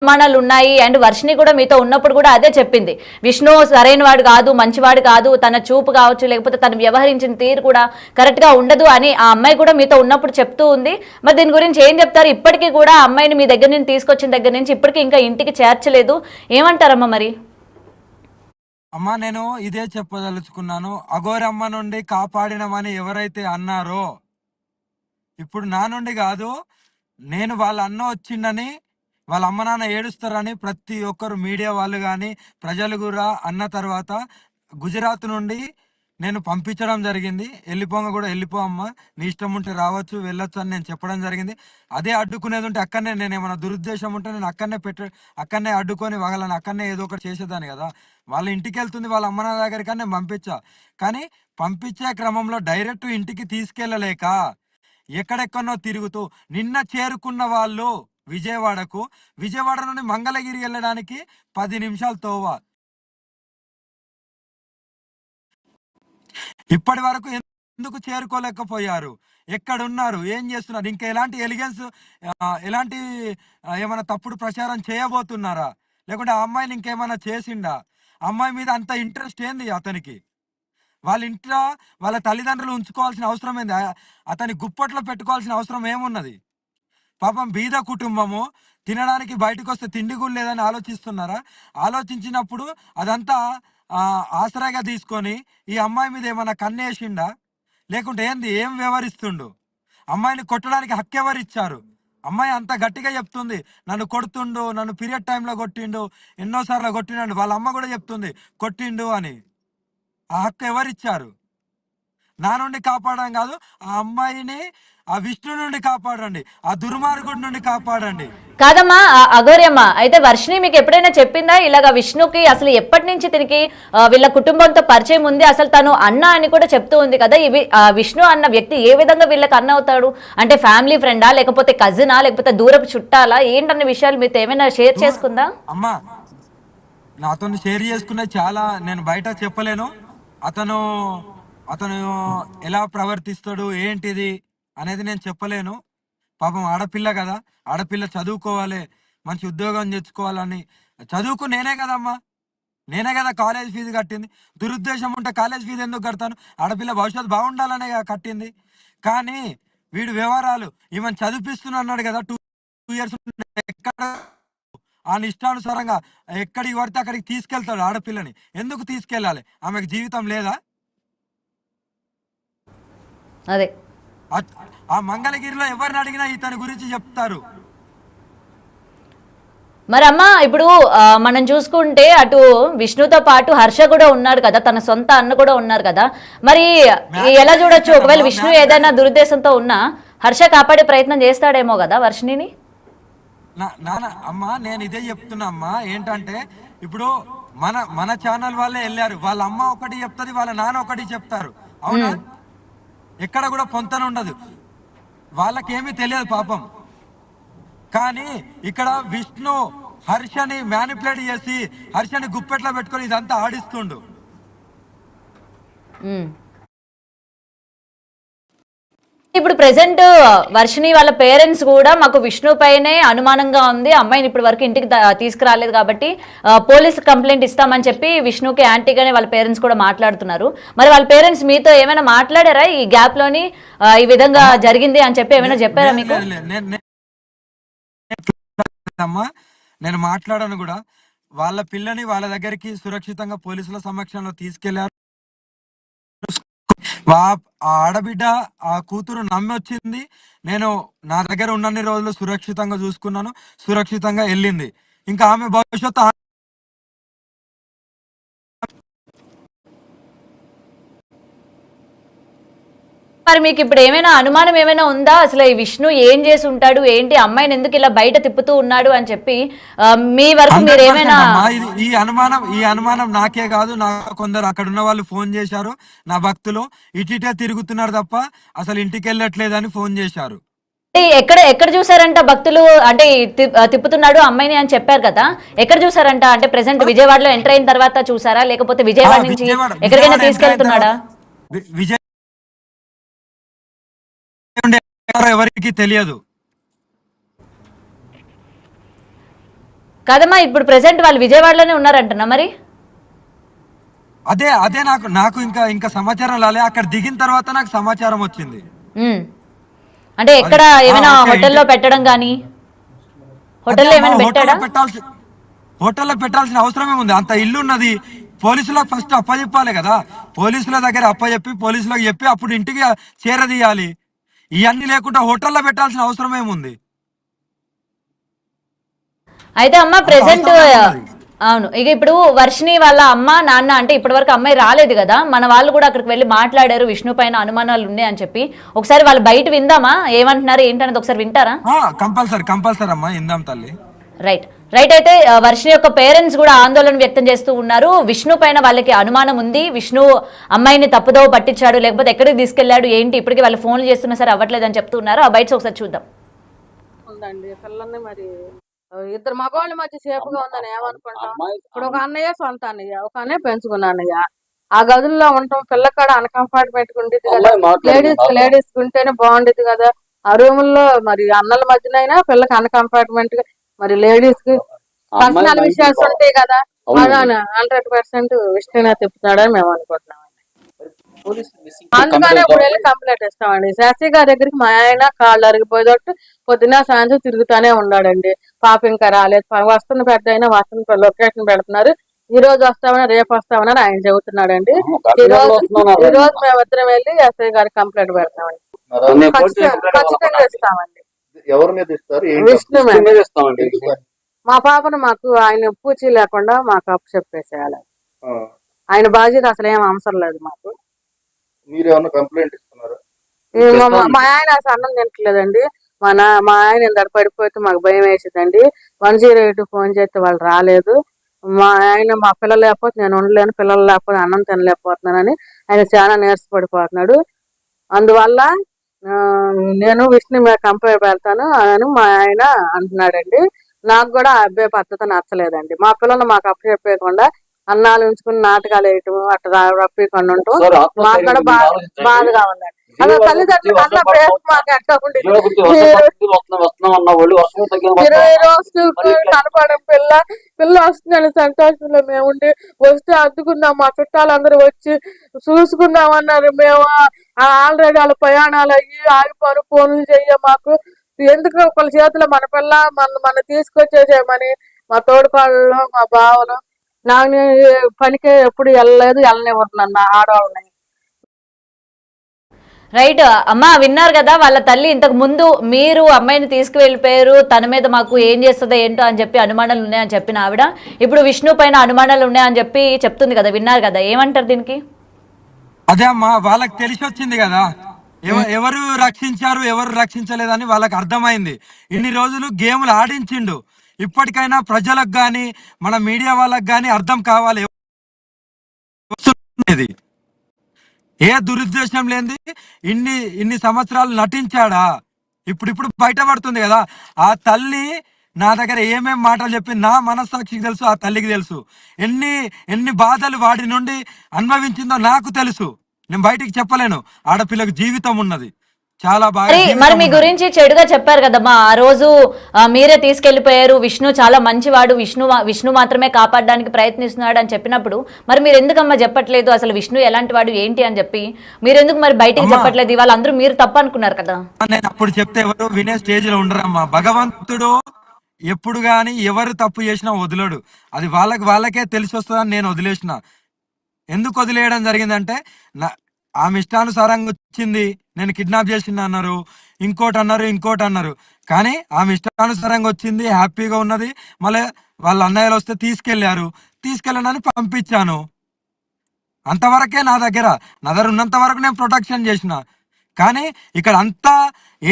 అనుమానాలు ఉన్నాయి. అండ్ వర్షిని కూడా మీతో ఉన్నప్పుడు కూడా అదే చెప్పింది, విష్ణు సరైన వాడు కాదు, మంచివాడు కాదు, తన చూపు కావచ్చు లేకపోతే తను వ్యవహరించిన తీరు కూడా కరెక్ట్ గా ఉండదు అని ఆ అమ్మాయి కూడా మీతో ఉన్నప్పుడు చెప్తూ ఉంది. మరి దీని గురించి ఏం చెప్తారు? ఇప్పటికీ కూడా అమ్మాయిని మీ దగ్గర నుంచి తీసుకొచ్చిన దగ్గర నుంచి ఇప్పటికీ ఇంకా ఇంటికి చేర్చలేదు, ఏమంటారమ్మా మరి? అమ్మా నేను ఇదే చెప్పదలుచుకున్నాను. అఘోరమ్మ నుండి కాపాడినమని ఎవరైతే అన్నారో, ఇప్పుడు నా నుండి కాదు, నేను వాళ్ళ అన్న వచ్చిండని వాళ్ళ అమ్మ నాన్న ఏడుస్తారని ప్రతి ఒక్కరు మీడియా వాళ్ళు కానీ ప్రజలు కూడా అన్న తర్వాత గుజరాత్ నుండి నేను పంపించడం జరిగింది. వెళ్ళిపోంగ కూడా వెళ్ళిపో అమ్మ, నీ ఇష్టం ఉంటే రావచ్చు వెళ్ళొచ్చు అని నేను చెప్పడం జరిగింది. అదే అడ్డుకునేది ఉంటే అక్కడనే నేను ఏమైనా దురుద్దేశం ఉంటే నేను అక్కడనే అడ్డుకొని వాళ్ళని అక్కడనే ఏదో ఒకటి చేసేదాన్ని కదా. వాళ్ళ ఇంటికి వెళ్తుంది వాళ్ళ అమ్మ నాన్న దగ్గరికి నేను పంపించా. కానీ పంపించే క్రమంలో డైరెక్ట్ ఇంటికి తీసుకెళ్ళలేక ఎక్కడెక్కడనో తిరుగుతూ నిన్న చేరుకున్న వాళ్ళు విజయవాడకు, విజయవాడ నుండి మంగళగిరి వెళ్ళడానికి 10 నిమిషాలు తోవ. ఇప్పటి వరకు ఎందుకు చేరుకోలేకపోయారు? ఎక్కడున్నారు? ఏం చేస్తున్నారు? ఇంకా ఎలాంటి ఎలిగెన్స్, ఎలాంటి ఏమైనా తప్పుడు ప్రచారం చేయబోతున్నారా? లేకుంటే ఆ అమ్మాయిని ఇంకేమైనా చేసిండా? అమ్మాయి మీద అంత ఇంట్రెస్ట్ ఏంది అతనికి? వాళ్ళ ఇంట్లో వాళ్ళ తల్లిదండ్రులు ఉంచుకోవాల్సిన అవసరం ఏంది? అతని గుప్పట్లో పెట్టుకోవాల్సిన అవసరం ఏమున్నది? పాపం బీద కుటుంబము, తినడానికి బయటకు వస్తే తిండి కూడా లేదని ఆలోచిస్తున్నారా? ఆలోచించినప్పుడు అదంతా ఆసరాగా తీసుకొని ఈ అమ్మాయి మీద ఏమన్నా కన్నేసిండా? లేకుంటే ఏంది? ఏం వ్యవహరిస్తుండు? అమ్మాయిని కొట్టడానికి హక్కెవరిచ్చారు? అమ్మాయి అంత గట్టిగా చెప్తుంది, నన్ను కొడుతుండు, నన్ను పీరియడ్ టైంలో కొట్టిండు, ఎన్నోసార్లు కొట్టిండు. వాళ్ళ అమ్మ కూడా చెప్తుంది కొట్టిండు అని. ఆ హక్కు ఎవరిచ్చారు? నా నుండి కాపాడడం కాదు, ఆ అమ్మాయిని ఆ విష్ణు నుండి కాపాడండి, ఆ దుర్మార్గుడి నుండి కాపాడండి. కాదమ్మా అఘోర్యమ్మ, అయితే వర్షిని మీకు ఎప్పుడైనా చెప్పిందా ఇలాగా విష్ణుకి అసలు ఎప్పటి నుంచి తిరిగి వీళ్ళ కుటుంబంతో పరిచయం ఉంది, అసలు తను అన్న అని కూడా చెప్తూ ఉంది కదా? ఇవి విష్ణు అన్న వ్యక్తి ఏ విధంగా వీళ్ళకి అన్న అవుతాడు? అంటే ఫ్యామిలీ ఫ్రెండా, లేకపోతే కజినా, లేకపోతే దూరపు చుట్టాలా, ఏంటన్న విషయాలు మీతో ఏమైనా షేర్ చేసుకుందా? అమ్మా నాతో షేర్ చేసుకునే చాలా నేను బయట చెప్పలేను. అతను అతను ఎలా ప్రవర్తిస్తాడు ఏంటిది అనేది నేను చెప్పలేను. పాపం ఆడపిల్ల కదా, ఆడపిల్ల చదువుకోవాలి, మంచి ఉద్యోగం తెచ్చుకోవాలని చదువుకు నేనే కదమ్మా, నేనే కదా కాలేజ్ ఫీజు కట్టింది. దురుద్దేశం ఉంటే కాలేజ్ ఫీజు ఎందుకు కడతాను? ఆడపిల్ల భవిష్యత్తు బాగుండాలనే కట్టింది. కానీ వీడు వ్యవహారాలు ఈమెను చదివిపిస్తున్నా అన్నాడు కదా, 2 years ఎక్కడ ఆ ఇష్టానుసారంగా ఎక్కడికి పడితే అక్కడికి తీసుకెళ్తాడు ఆడపిల్లని. ఎందుకు తీసుకెళ్ళాలి? ఆమెకు జీవితం లేదా? అదే ఆ మంగళగిరిలో ఎవరిని అడిగినా ఇతని గురించి చెప్తారు. మరి అమ్మ ఇప్పుడు మనం చూసుకుంటే అటు విష్ణుతో పాటు హర్ష కూడా ఉన్నాడు కదా, తన సొంత అన్న కూడా ఉన్నారు కదా. మరి ఎలా చూడొచ్చు? ఒకవేళ విష్ణు ఏదైనా దురుద్దేశంతో ఉన్నా హర్ష కాపాడే ప్రయత్నం చేస్తాడేమో కదా వర్షిణిని. నాన్న అమ్మా నేను ఇదే చెప్తున్నా అమ్మా, ఏంటంటే ఇప్పుడు మన మన ఛానల్ వాళ్ళే వెళ్ళారు, వాళ్ళ అమ్మ ఒకటి చెప్తుంది, వాళ్ళ నాన్న ఒకటి చెప్తారు, అవునా? ఎక్కడ కూడా పొంతన ఉండదు, వాళ్ళకేమీ తెలియదు పాపం. కానీ ఇక్కడ విష్ణు హర్షని మ్యానిపులేట్ చేసి హర్షని గుప్పెట్లో పెట్టుకొని ఇదంతా ఆడిస్తుండు. ఇప్పుడు ప్రెసెంట్ వర్షిని వాళ్ళ పేరెంట్స్ కూడా మాకు విష్ణు పైనే అనుమానంగా ఉంది, అమ్మాయిని ఇప్పటి వరకు ఇంటికి తీసుకురాలేదు కాబట్టి పోలీస్ కంప్లైంట్ ఇస్తామని చెప్పి విష్ణుకి యాంటీగానే వాళ్ళ పేరెంట్స్ కూడా మాట్లాడుతున్నారు. మరి వాళ్ళ పేరెంట్స్ మీతో ఏమైనా మాట్లాడారా ఈ గ్యాప్ లోని, ఈ విధంగా జరిగింది అని చెప్పి ఏమైనా చెప్పారా మీకు? నేను మాట్లాడాను కూడా. వాళ్ళ పిల్లని వాళ్ళ దగ్గరికి సురక్షితంగా పోలీసుల సమక్షంలో తీసుకెళ్లారు. ఆ ఆడబిడ్డ ఆ కూతురు నమ్మి వచ్చింది, నేను నా దగ్గర ఉన్నన్ని రోజులు సురక్షితంగా చూసుకున్నాను, సురక్షితంగా వెళ్ళింది. ఇంకా ఆమె భవిష్యత్తు మరి మీకు ఇప్పుడు ఏమైనా అనుమానం ఏమైనా ఉందా? అసలు ఈ విష్ణు ఏం చేసి ఉంటాడు, ఏంటి అమ్మాయిని ఎందుకు ఇలా బయట తిప్పుతూ ఉన్నాడు అని చెప్పి మీ వరకు మీరు ఏమైనా? ఈ అనుమానం నాకే కాదు, నాకు కొందరు అక్కడ ఉన్న వాళ్ళు ఫోన్ చేశారు, నా భక్తులు ఇటీటే తిరుగుతున్నారు తప్ప అసలు ఇంటికి వెళ్ళట్లేదని ఫోన్ చేశారు. ఎక్కడ ఎక్కడ చూసారంట భక్తులు? అంటే తిప్పుతున్నాడు అమ్మాయిని అని చెప్పారు కదా, ఎక్కడ చూసారంట? అంటే ప్రెసెంట్ విజయవాడలో ఎంటర్ అయిన తర్వాత చూసారా, లేకపోతే విజయవాడ నుంచి ఎక్కడికైనా తీసుకెళ్తున్నాడా? ఎవరికి తెలియదు. కదమ్మా ఇప్పుడు ప్రెసెంట్ వాళ్ళు విజయవాడలోనే ఉన్నారంటనా మరి? అదే అదే నాకు నాకు ఇంకా ఇంకా సమాచారం రాలే. అక్కడ దిగిన తర్వాత నాకు సమాచారం వచ్చింది. ఉమ్. అంటే అది ఎక్కడ ఏమైనా ఓకే. హోటల్లో పెట్టడం కానీ, అదే హోటల్లో అమ్మా, ఏమైనా హోటల్లో పెట్టాడా? హోటల్లో పెట్టాల్సిన అవసరమే ఉంది. అంత ఇల్లు ఉన్నది. పోలీసులకు ఫస్ట్ అప్పచెప్పాలి కదా. పోలీసుల దగ్గర అప్పచెప్పి పోలీసులకు చెప్పి అప్పుడు ఇంటికి చేరదీయాలి. ఇవన్నీ లేకుండా హోటల్లో పెట్టాల్సిన అవసరం ఏముంది? అయితే అమ్మ అంత ప్రెసెంట్ అవసరం ఏమున్నది? అవును. ఇక ఇప్పుడు వర్షిణి వాళ్ళ అమ్మ నాన్న అంటే ఇప్పటివరకు అమ్మాయి రాలేదు కదా, మన వాళ్ళు కూడా అక్కడికి వెళ్ళి మాట్లాడారు విష్ణు పైన అనుమానాలు ఉన్నాయి అని చెప్పి. ఒకసారి వాళ్ళు బయట విందామా ఏమంటున్నారు ఏంటనేది, ఒకసారి వింటారా? కంపల్సరీ కంపల్సరీ అమ్మా, ఇందాం తల్లి. రైట్. రైట్. అయితే వర్షిణి యొక్క పేరెంట్స్ కూడా ఆందోళన వ్యక్తం చేస్తూ ఉన్నారు. విష్ణు పైన వాళ్ళకి అనుమానం ఉంది, విష్ణు అమ్మాయిని తప్పుదోవ పట్టించాడు, లేకపోతే ఎక్కడికి తీసుకెళ్లాడు ఏంటి, ఇప్పటికీ వాళ్ళు ఫోన్లు చేస్తున్నా సరే అవ్వట్లేదు అని చెప్తూ ఉన్నారు. ఆ బయట ఒకసారి చూద్దాం. ఉందండి పిల్లల్ని మరి ఇద్దరు మగవాళ్ళ మధ్య సేఫ్ గా ఉందని ఏమనుకుంటాం. ఇప్పుడు ఒక అన్నయ్య సొంత అన్నయ్య, ఒక అన్నయ్య పెంచుకున్న అన్నయ్య. ఆ గదుల్లో ఉండటం పిల్లకాడ అన్కంఫర్టబుల్ ఉండేది కదా. లేడీస్ ఉంటేనే బాగుండేది కదా. ఆ రూమ్ లో మరి అన్నల మధ్యనైనా పిల్లకి అన్కంఫర్టబుల్ గా, మరి లేడీస్ కి పర్సనల్ విషయాలు ఉంటాయి కదా. 100% విష్ణునే తిప్పుతున్నాడని మేము అనుకుంటున్నాం. అందుకనే ఇప్పుడు వెళ్ళి కంప్లైంట్ ఇస్తామండి. శశి గారి దగ్గరికి మా ఆయన కాళ్ళు అరిగిపోయేటట్టు పొద్దున సాయంత్రం తిరుగుతానే ఉన్నాడండి. పాప ఇంకా రాలేదు. వస్తున్న పెద్ద అయినా వస్తున్న లొకేషన్ పెడుతున్నారు. ఈ రోజు వస్తామని రేపు వస్తామని ఆయన చెబుతున్నాడండి. ఈ రోజు మేమిద్దరం వెళ్ళి ఎస్ఐ గారికి కంప్లైంట్ పెడతామండి. ఖచ్చితంగా ఇస్తామండి. ఎవరి మీద ఇస్తారు? విష్ణు మీద ఇస్తామండి. మా పాపను మాకు ఆయన పూచి లేకుండా మాకు అప్పు చెప్పేసేయాలి. ఆయన బాధ్యత అసలు ఏం అవసరం లేదు మాకు. మీరేమన్నా కంప్లైంట్ ఇస్తున్నారా? మా ఆయన అసలు అన్నం తింటలేదండి. మా ఆయన ఇంత పడిపోతే మాకు భయం వేసిందండి. 108 ఫోన్ చేస్తే వాళ్ళు రాలేదు. మా ఆయన మా పిల్లలు లేకపోతే నేను ఉండలేను, పిల్లలు లేకపోతే అన్నం తినలేకపోతున్నానని ఆయన చాలా నీరసపడిపోతున్నాడు. అందువల్ల నేను విష్ణు మీద కంప్లైంట్ పెడతాను అని మా ఆయన అంటున్నాడండి. నాకు కూడా ఆ అబ్బాయి పద్ధతి నచ్చలేదండి. మా పిల్లలు మాకు అప్పు చెప్పేయకుండా అన్నాలు ఉంచుకుని నాటకాలు వేయటం అట్లా రప్పికుండా ఉండటం మాకు కూడా బాధగా ఉందండి. అసలు తల్లిదండ్రులు అన్న ప్రేమ మాకు ఎట్లా ఉండేది. 20 రోజులు కనపడం పిల్ల వస్తుందని సంతోషంలో మేము ఉండి వస్తే అద్దుకుందాం, మా చుట్టాలందరూ వచ్చి చూసుకుందాం అన్నారు. మేము ఆల్రెడీ వాళ్ళ ప్రయాణాలు అయ్యి ఆగిపోను, ఫోన్లు చెయ్య మాకు ఎందుకు ఒకళ్ళ చేతిలో మన పిల్ల మన తీసుకొచ్చేసేయమని మా తోడుకోళ్ళు మా బావలు నాకు పనికి ఎప్పుడు వెళ్ళనివ్వరు నా ఆడవాళ్ళని. రైట్. అమ్మ విన్నారు కదా, వాళ్ళ తల్లి ఇంతకు ముందు మీరు అమ్మాయిని తీసుకువెళ్ళిపోయారు, తన మీద మాకు ఏం చేస్తుందో ఏంటో అని చెప్పి అనుమానాలు ఉన్నాయని చెప్పిన ఆవిడ ఇప్పుడు విష్ణు పైన అనుమానాలు ఉన్నాయని చెప్పి చెప్తుంది కదా, విన్నారు కదా, ఏమంటారు దీనికి? అదే అమ్మా, వాళ్ళకి తెలిసి వచ్చింది కదా ఎవరు రక్షించారు ఎవరు రక్షించలేదని వాళ్ళకి అర్థమైంది. ఇన్ని రోజులు గేములు ఆడించిండు. ఇప్పటికైనా ప్రజలకు గాని మన మీడియా వాళ్ళకి గాని అర్థం కావాలి ఏ దురుద్దేశం లేనిది ఇన్ని ఇన్ని సంవత్సరాలు నటించాడా. ఇప్పుడు బయటపడుతుంది కదా. ఆ తల్లి నా దగ్గర ఏమేం మాటలు చెప్పింది నా మనస్సాక్షికి తెలుసు, ఆ తల్లికి తెలుసు. ఎన్ని ఎన్ని బాధలు వాడి నుండి అనుభవించిందో నాకు తెలుసు. నేను బయటికి చెప్పలేను. ఆడపిల్లకు జీవితం ఉన్నది, చాలా బాగా మరి మీ గురించి చెడుగా చెప్పారు కదమ్మా ఆ రోజు. మీరే తీసుకెళ్లిపోయారు, విష్ణు చాలా మంచివాడు, విష్ణు మాత్రమే కాపాడడానికి ప్రయత్నిస్తున్నాడు అని చెప్పినప్పుడు మరి మీరు ఎందుకమ్మా చెప్పట్లేదు అసలు విష్ణు ఎలాంటి వాడు ఏంటి అని చెప్పి? మీరు ఎందుకు మరి బయటికి చెప్పట్లేదు? ఇవాళ అందరూ మీరు తప్పు అనుకున్నారు కదా. నేను అప్పుడు చెప్తే ఎవరు వినే స్టేజ్ లో ఉండరమ్మా. భగవంతుడు ఎప్పుడు గాని ఎవరు తప్పు చేసినా వదిలేడు. అది వాళ్ళకే తెలిసి వస్తుందని నేను వదిలేసిన. ఎందుకు వదిలేయడం జరిగిందంటే ఆమె ఇష్టానుసారంగా వచ్చింది. నేను కిడ్నాప్ చేసిన అన్నారు, ఇంకోటి అన్నారు. కానీ ఆమె ఇష్టానుసారంగా వచ్చింది, హ్యాపీగా ఉన్నది. మళ్ళీ వాళ్ళ అన్నయ్యలు వస్తే తీసుకెళ్ళనని పంపించాను. అంతవరకే నా దగ్గర ఉన్నంత వరకు నేను ప్రొటెక్షన్ చేసిన. కానీ ఇక్కడ అంతా ఏ